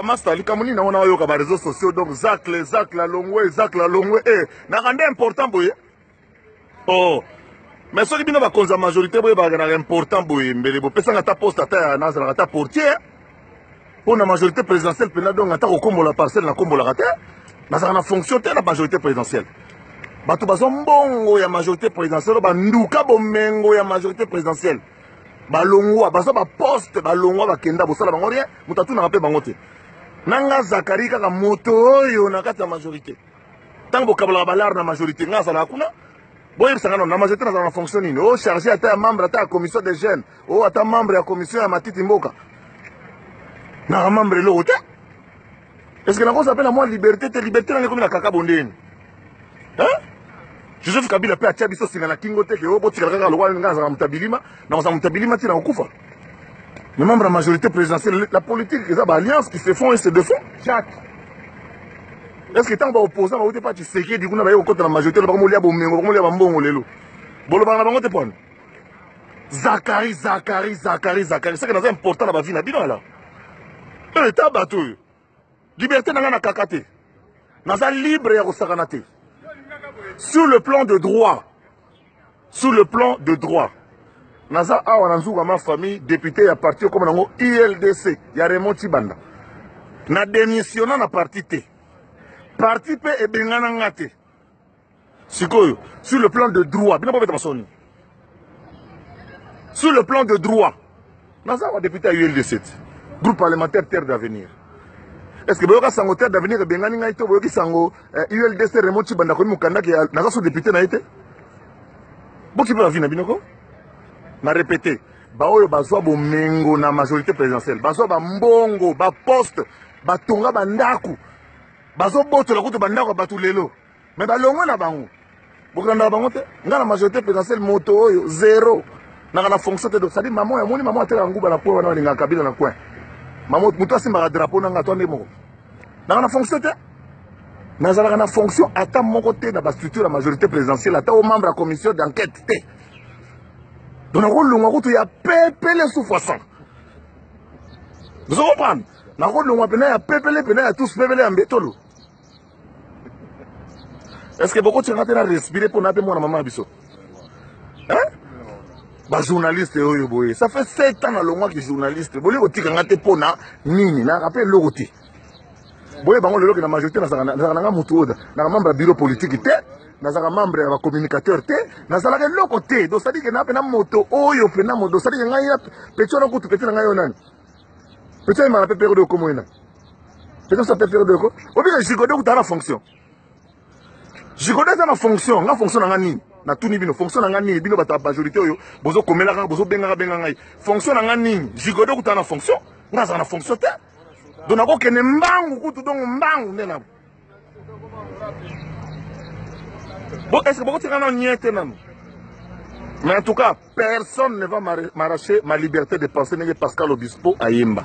Master, les Camerounais n'ont pas eu les réseaux sociaux, donc Zach la Longwe, n'a important, boy. Oh, mais ceux qui n'ont pas la majorité, boy, c'est important, boy. Mais les personnes qui ont posté à ta portier, pour la majorité présidentielle, donc, à ta combo la parcelle, la combo la raté, mais ça a fonction de la majorité présidentielle. Bato bazongo ya majorité présidentielle, banduka bomengo ya majorité présidentielle. Balongwa, baso ba poste, balongwa bakenda bosala bango rien, mutatu na rappel bango te. Nanga Zakari kaka moto oyo na kati ya majorité. Tant bokabala balar na majorité nga sala kuna. Boye bisanga na majorité na na fonctionner. Oh chargé ata membre ata commission des jeunes, oh ata membre ya commission ya matiti mboka. Na membre lo te. Est-ce que na ko s'appelle moi liberté na comme na kaka bondeni. Hein? Joseph Kabila pe atia biso singa na kingo te ke obo tikala kaka lokwa nga za mutabilima na za mutabilima tina okufa. Les membres de la majorité présidentielle, la politique, les alliances qui se font et se défont. Jacques. Est-ce que tant que opposant, on ne peut pas se séquer du coup, on va contre la majorité, on va mourir à Bomengo, on va mourir à Mbongo, Lelo. Bon, on va mourir à Bomengo. Zakari. C'est que c'est important dans la vie, n'a là. L'État bateau. Liberté n'a pas kakate. N'a pas libre et à sur le plan de droit. Naza awa nanzuka ma famille député à parti comme nango ILDC ya Raymond Tibanda na démissionna na parti T parti P e bengana ngate sikoyo sur le plan de droit bina pas soni sur le plan de droit naza wa député à ULDC groupe parlementaire Terre d'avenir. Est-ce que boyoka sango Terre d'avenir e bengani ngai to boyoki sango ULDC Raymond Tibanda ko mukanda ke naza so député na été boki pa vina binoko na répété, baoyo bazwa bomengo na majorité présidentielle, bazwa ba mbongo, ba poste, ba tonga bandaku, bazo boto la kutu bandako batu lelo, mais balongo na bango, bokanda bango te, nga na majorité présidentielle moto oyo zéro, na na fonction te do, ça dit maman ya moni maman atela nguba na poa wana nga kabila na coin, maman muto asimba ka drapeau na nga to ndemo, na fonction te, na fonction ata moko te na ba structure la majorité présidentielle, ata au membre de la commission d'enquête te. Donc, il y a pépé sous-façon. Vous comprenez? Il y a pépé les tous pépé en béton. Est-ce que beaucoup de gens ont respiré pour n'appeler moi maman Abisso? Hein? Bah, journaliste, ça fait 7 ans que je suis journaliste. Vous voulez que vous pour na nini, na rappel l'oroti. Vous voyez, que la majorité n'a pas membre du bureau politique. Nazaka membre ya communicateur te nazalaka loko te do sadi ke na pena moto oyo pena moto sadi ngai ya pecho na kutu pecho ngai onani pecho ma pe période ko moina pecho sa pe période ko obi ka jigodo ku tana fonction jigodo tana fonction nga fonction na ngani na tuni bino fonction na ngani bino bata majorité oyo bozo komela ka bozo benga ngai fonction na ngani jigodo ku tana fonction nga za na fonction te do na ko kene mbangu kutu donc mbangu nena. Bon, est-ce que beaucoup de gens n'y mais en tout cas, personne ne va m'arracher ma liberté de penser que Pascal Obispo à Yemba.